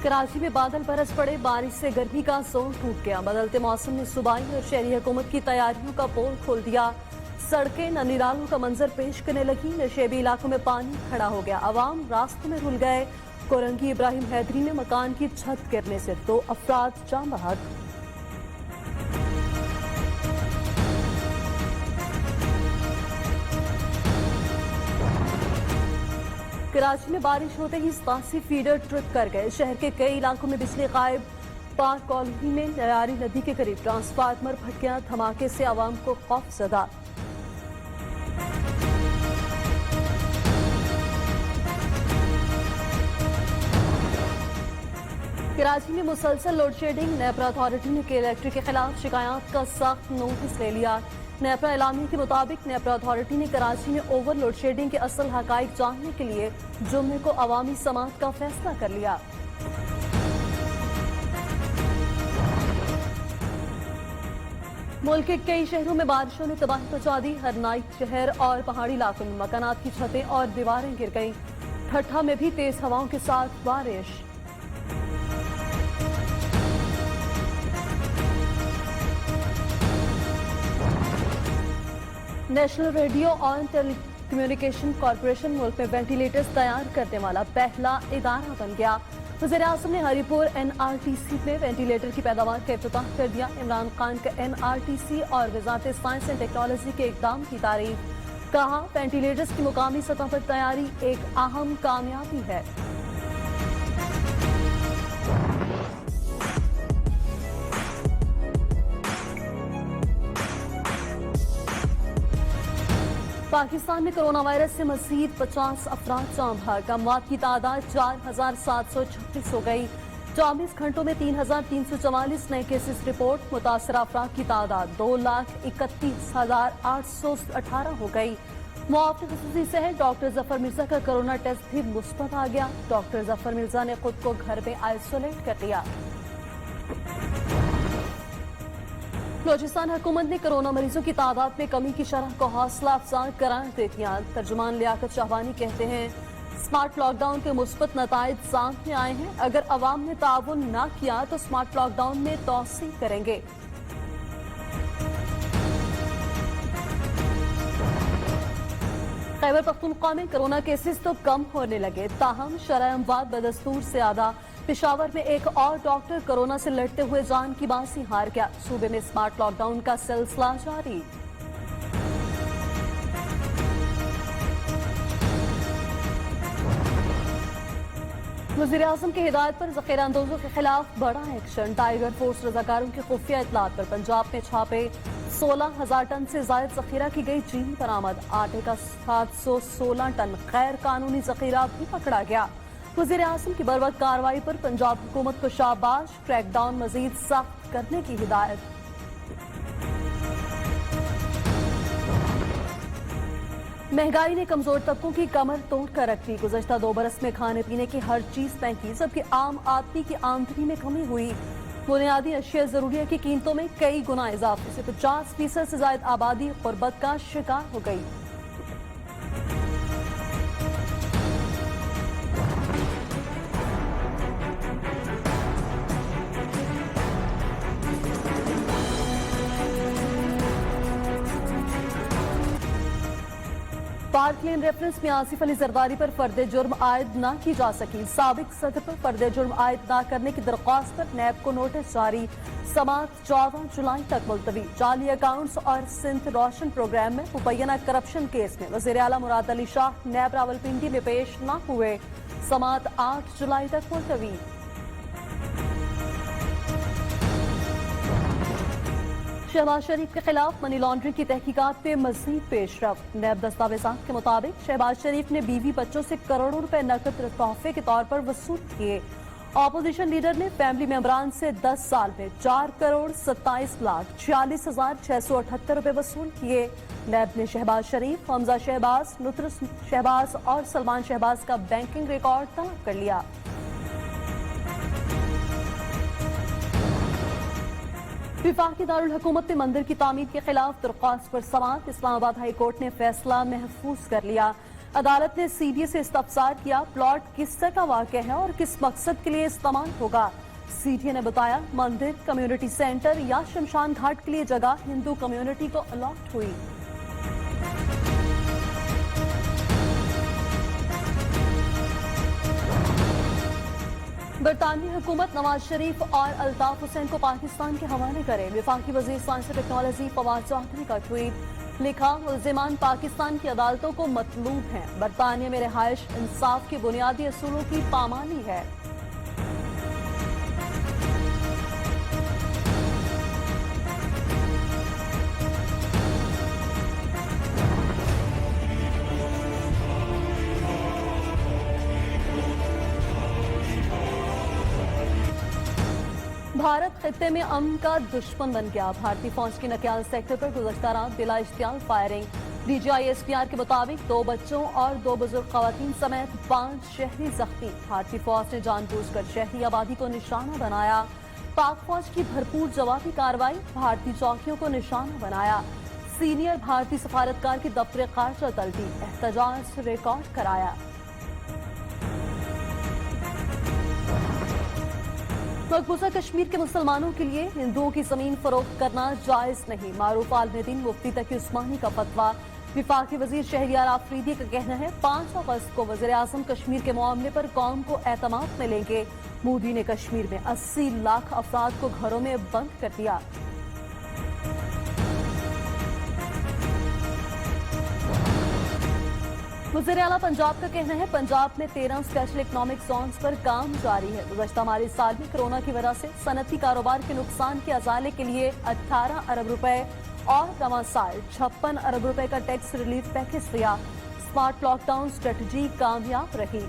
کراچی میں بادل برس پڑے، بارش سے گرمی کا زور ٹوٹ گیا۔ بدلتے موسم نے صوبائی اور شہری حکومت کی تیاریوں کا پول کھول دیا۔ سڑکیں ننیرالوں کا منظر پیش کرنے لگی، نشیبی علاقوں میں پانی کھڑا ہو گیا، عوام راستوں میں رول گئے۔ کورنگی ابراہیم حیدری میں مکان کی چھت گرنے سے 2 افراد جاں بحق۔ کراچی میں بارش ہوتے ہی 87 فیڈر ٹرپ کر گئے، شہر کے کئی علاقوں میں بجلی غائب۔ پارک کالونی میں نیاری ندی کے قریب ٹرانسفارمر پھٹ گیا، دھماکے سے عوام کو خوف زدہ۔ کراچی میں مسلسل لوڈ شیڈنگ، نیپرا اتھارٹی نے کے الیکٹرک کے خلاف شکایات کا سخت نوٹس لے لیا۔ نیپرا اعلامیہ کے مطابق نیپرا اتھارٹی نے کراچی میں اوور لوڈ شیڈنگ کے اصل حقائق جاننے کے لیے جمعے کو عوامی سماعت کا فیصلہ کر لیا۔ ملک کے کئی شہروں میں بارشوں نے تباہی مچا دی، ہر نائٹ شہر اور پہاڑی علاقوں میں مکانات کی چھتیں اور دیواریں گر گئیں۔ ٹھٹھا میں بھی تیز ہواؤں کے ساتھ بارش۔ نیشنل ریڈیو اور ٹیلی کمیونیکیشن کارپوریشن ملک میں وینٹیلیٹرز تیار کرنے والا پہلا ادارہ بن گیا۔ وزیر اعظم نے ہری پور NRTC میں وینٹیلیٹر کی پیداوار کا افتتاح کر دیا۔ عمران خان کا NRTC اور وزارت سائنس اینڈ ٹیکنالوجی کے اقدام کی تعریف، کہا وینٹیلیٹرز کی مقامی سطح پر تیاری ایک اہم کامیابی ہے۔ پاکستان میں کرونا وائرس سے مزید 50 افراد جاں بحق، اموات کی تعداد 4736 ہو گئی۔ 24 گھنٹوں میں 3344 نئے کیسز رپورٹ، متاثرہ افراد کی تعداد 2,31,818 ہو گئی۔ معاون خصوصی صحت ڈاکٹر ظفر مرزا کا کرونا ٹیسٹ بھی مثبت آ گیا، ڈاکٹر ظفر مرزا نے خود کو گھر میں آئسولیٹ کر لیا۔ بلوچستان حکومت نے کرونا مریضوں کی تعداد میں کمی کی شرح کو حوصلہ افزا قرار دے دیا۔ ترجمان لیاقت شاہوانی کہتے ہیں سمارٹ لاک ڈاؤن کے مثبت نتائج سامنے آئے ہیں، اگر عوام نے تعاون نہ کیا تو سمارٹ لاک ڈاؤن میں توسیع کریں گے۔ خیبر پختونخوا میں کرونا کیسز تو کم ہونے لگے، تاہم شرح اموات بدستور زیادہ۔ پشاور میں ایک اور ڈاکٹر کرونا سے لڑتے ہوئے جان کی بازی ہار گیا، صوبے میں سمارٹ لاک ڈاؤن کا سلسلہ جاری۔ وزیر اعظم کی ہدایت پر ذخیرہ اندوزوں کے خلاف بڑا ایکشن، ٹائیگر فورس رضاکاروں کی خفیہ اطلاعات پر پنجاب میں چھاپے، 16,000 ٹن سے زائد ذخیرہ کی گئی چینی برآمد، آٹے کا 716 ٹن غیر قانونی ذخیرہ بھی پکڑا گیا۔ وزیر اعظم کی بروقت کارروائی پر پنجاب حکومت کو شاباش، کریک ڈاؤن مزید سخت کرنے کی ہدایت۔ مہنگائی نے کمزور طبقوں کی کمر توڑ کر رکھ دی، گزشتہ 2 برس میں کھانے پینے کی ہر چیز مہنگی، جبکہ عام آدمی کی آمدنی میں کمی ہوئی۔ بنیادی اشیاء ضروریہ کی قیمتوں میں کئی گنا اضافے سے 50% سے زائد آبادی غربت کا شکار ہو گئی۔ پارک لین ریفرنس میں آصف علی زرداری پر فرد جرم عائد نہ کی جا سکی، سابق صدر پر فرد جرم عائد نہ کرنے کی درخواست پر نیب کو نوٹس جاری، سماعت 14 جولائی تک ملتوی۔ جعلی اکاؤنٹس اور سندھ روشن پروگرام میں مبینہ کرپشن کیس میں وزیر اعلیٰ مراد علی شاہ نیب راولپنڈی میں پیش نہ ہوئے، سماعت 8 جولائی تک ملتوی۔ شہباز شریف کے خلاف منی لانڈرنگ کی تحقیقات پہ مزید پیش رفت، نیب دستاویزات کے مطابق شہباز شریف نے بیوی بچوں سے کروڑوں روپے نقد تحفے کے طور پر وصول کیے۔ اپوزیشن لیڈر نے فیملی ممبران سے 10 سال میں 4,27,46,678 روپے وصول کیے۔ نیب نے شہباز شریف، حمزہ شہباز، نطرس شہباز اور سلمان شہباز کا بینکنگ ریکارڈ طلب کر لیا۔ وفاقی دارالحکومت میں مندر کی تعمیر کے خلاف درخواست پر سماعت، اسلام آباد ہائی کورٹ نے فیصلہ محفوظ کر لیا۔ अदालत ने सीडीए से इस्तफसार किया, प्लॉट किस तरह का वाक़या है और किस मकसद के लिए इस्तेमाल होगा। सीडीए ने बताया, मंदिर, कम्युनिटी सेंटर या शमशान घाट के लिए जगह हिंदू कम्युनिटी को अलॉट हुई। बरतानवी हुकूमत नवाज शरीफ और अल्ताफ हुसैन को पाकिस्तान के हवाले करे। वफाकी वजीर साइंस और टेक्नोलॉजी फवाद चौधरी का ट्वीट। लिखा, मुल्जिमान पाकिस्तान की अदालतों को मतलूब हैं। बरतानिया में रिहाइश इंसाफ के बुनियादी असूलों की पामानी है। भारत खित्ते में अमन का दुश्मन बन गया। भारतीय फौज की नकियाल सेक्टर पर गुज़श्ता रात बिला इश्तियाल फायरिंग। DGI-SPR के मुताबिक 2 बच्चों और 2 बुजुर्ग खवातीन समेत 5 शहरी जख्मी। भारतीय फौज ने जानबूझकर शहरी आबादी को निशाना बनाया। पाक फौज की भरपूर जवाबी कार्रवाई, भारतीय चौकियों को निशाना बनाया। सीनियर भारतीय सफारतकार की दफ्तर खारजा तलबी, एहतजाज रिकॉर्ड कराया। मकबूजा कश्मीर के मुसलमानों के लिए हिंदुओं की जमीन फरोख्त करना जायज नहीं। मारूफ आलिम दीन मुफ्ती तकी उस्मानी का फतवा। विफाकी वजीर शहरियार आफरीदी का कहना है, 5 अगस्त को वज़ीर आज़म कश्मीर के मामले पर कौम को एतमाद में लेंगे। मोदी ने कश्मीर में 80 लाख अफराद को घरों में बंद कर दिया। वज़ीर आला पंजाब का कहना है, पंजाब में 13 स्पेशल इकनॉमिक जोन्स पर काम जारी है। गुज़श्ता माली साल में कोरोना की वजह से सनती कारोबार के नुकसान के अजाले के लिए 18 अरब रुपए और रवां साल 56 अरब रुपए का टैक्स रिलीफ पैकेज दिया। स्मार्ट लॉकडाउन स्ट्रेटजी कामयाब रही।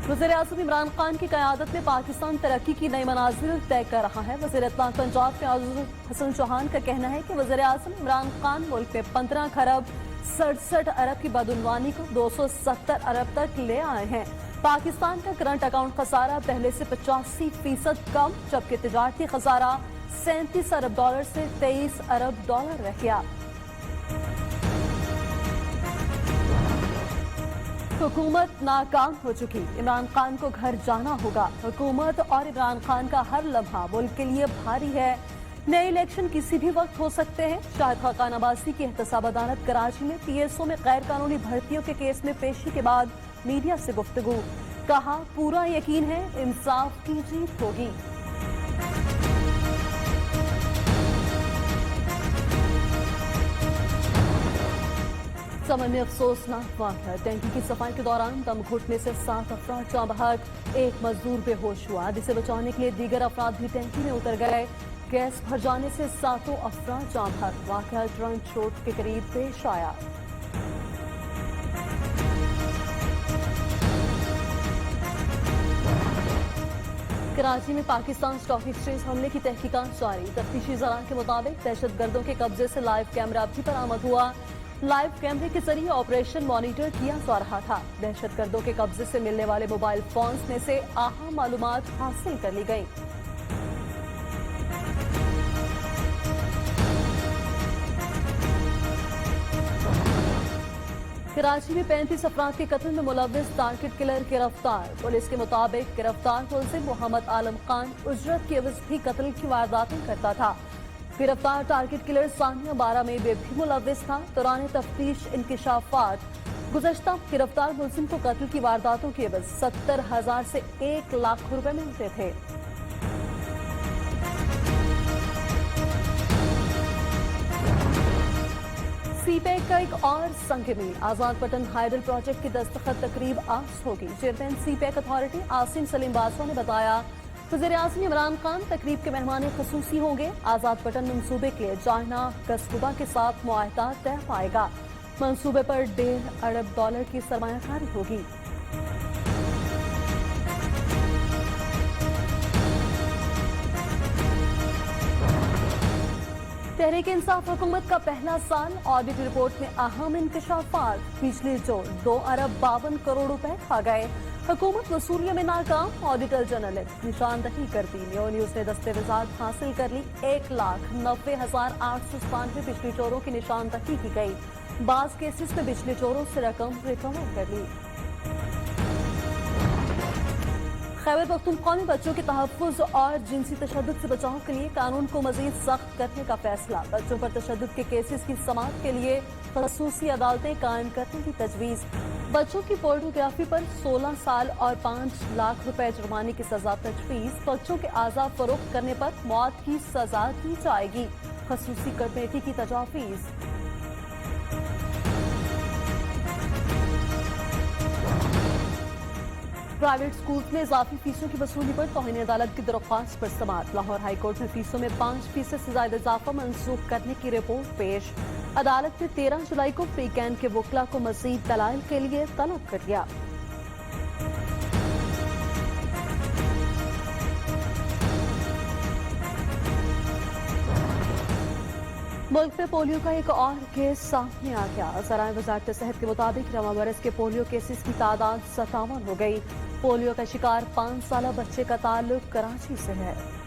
वज़ीर-ए-आज़म इमरान खान की क़यादत में पाकिस्तान तरक्की की नई मनाज़िल तय कर रहा है। वज़ीर इत्तलात पंजाब के हसन चौहान का कहना है कि वज़ीर-ए-आज़म इमरान खान मुल्क में 15 खरब 67 अरब की बदउनवानी को 270 अरब तक ले आए हैं। पाकिस्तान का करंट अकाउंट खसारा पहले से 85% कम, जबकि तिजारती खसारा 37 अरब डॉलर से 23 अरब डॉलर रह गया। हुकूमत नाकाम हो चुकी, इमरान खान को घर जाना होगा। हुकूमत और इमरान खान का हर लम्हा मुल्क के लिए भारी है। नए इलेक्शन किसी भी वक्त हो सकते हैं। शाहिद खाकान अब्बासी की एहतसाब अदालत कराची में PSO में गैर कानूनी भर्तियों के केस में पेशी के बाद मीडिया से गुफ्तगू। कहा, पूरा यकीन है इंसाफ की जीत होगी। समन में अफसोसनाक वाक़या, टैंकी की सफाई के दौरान दम घुटने से 7 अफराद जाँ बहक, 1 मजदूर बेहोश हुआ। जिसे बचाने के लिए दीगर अफराद भी टैंकी में उतर गए। गैस भर जाने से 7 अफराद जाँ बहक। वाक़या ट्रंच रोड के करीब पेश आया। कराची में पाकिस्तान स्टॉक एक्सचेंज हमले की तहकीकात जारी। तफ्तीशी ज़राए के मुताबिक दहशतगर्दों के कब्जे से लाइव कैमरा भी बरामद हुआ। लाइव कैमरे के जरिए ऑपरेशन मॉनिटर किया जा रहा था। दहशतगर्दों के कब्जे से मिलने वाले मोबाइल फोन्स में से अहम मालूमात हासिल कर ली गई। कराची में 35 अफराद के कत्ल में मुलव्विस टारगेट किलर गिरफ्तार। पुलिस के मुताबिक गिरफ्तार मुलजिम मोहम्मद आलम खान उजरत के एवज भी कत्ल की वारदातें करता था। गिरफ्तार टारगेट किलर सानिया 12 में भी मुलव्विस था। दौरान तफ्तीश इंकिशाफात गुज़श्ता गिरफ्तार मुलजिम को कत्ल की वारदातों के एवज 70,000 से 1 लाख रुपए मिलते थे। सीपैक का एक और संगमील, आजाद पटन हाइडल प्रोजेक्ट की दस्तखत तकरीब आज होगी। Chairman CPEC authority Asim Salim Bajwa ने बताया, वज़ीर-ए-आज़म इमरान खान तकरीब के मेहमान ख़ुसूसी होंगे। आजाद पटन मंसूबे के लिए जाहना कस्तूबा के साथ मुआहदा तय पाएगा। मंसूबे पर 1.5 अरब डॉलर की सरमायाकारी होगी। तहरीक इंसाफ हुकूमत का पहला साल, ऑडिट रिपोर्ट में अहम इंकशाफात। बिजली जोड़ 2 अरब 52 करोड़ रुपए खा गए। हुकूमत वसूलियों में नाकाम, ऑडिटर जनरल ने निशानदही कर दी। न्यू न्यूज ने दस्तावेजात हासिल कर ली। 1,90,897 बिजली चोरों की निशानदही की गई। बाज केसेस में बिजली चोरों से रकम रिकवर कर ली। खैबर पख्तूनख्वा में बच्चों के तहफ़्फ़ुज़ और जिनसी तशद्दुद से बचाव के लिए कानून को मज़ीद सख्त करने का फैसला। बच्चों पर तशद्दुद के केसेस की समाअत के लिए ख़ुसूसी अदालतें कायम करने की तजवीज़। बच्चों की पोर्नोग्राफी पर 16 साल और 5 लाख रुपए जुर्माने की सजा तजवीज़। बच्चों के आज़ा फरोख्त करने पर मौत की सजा दी जाएगी। ख़ुसूसी कमेटी की तजवीज़। प्राइवेट स्कूल्स में इजाफी फीसों की वसूली पर तौहीन अदालत की दरख्वास्त पर समाअत। लाहौर हाई कोर्ट में फीसों में 5% से ज्यादा इजाफा मंसूख करने की रिपोर्ट पेश। अदालत ने 13 जुलाई को फ्री कैन के वकला को मजीद दलाइल के लिए तलब कर दिया। मुल्क में पोलियो का एक और केस सामने आ गया। ज़राए वज़ारत सेहत के मुताबिक रवां बरस के पोलियो केसेस की तादाद 57 हो गई। पोलियो का शिकार 5 साल बच्चे का ताल्लुक कराची से है।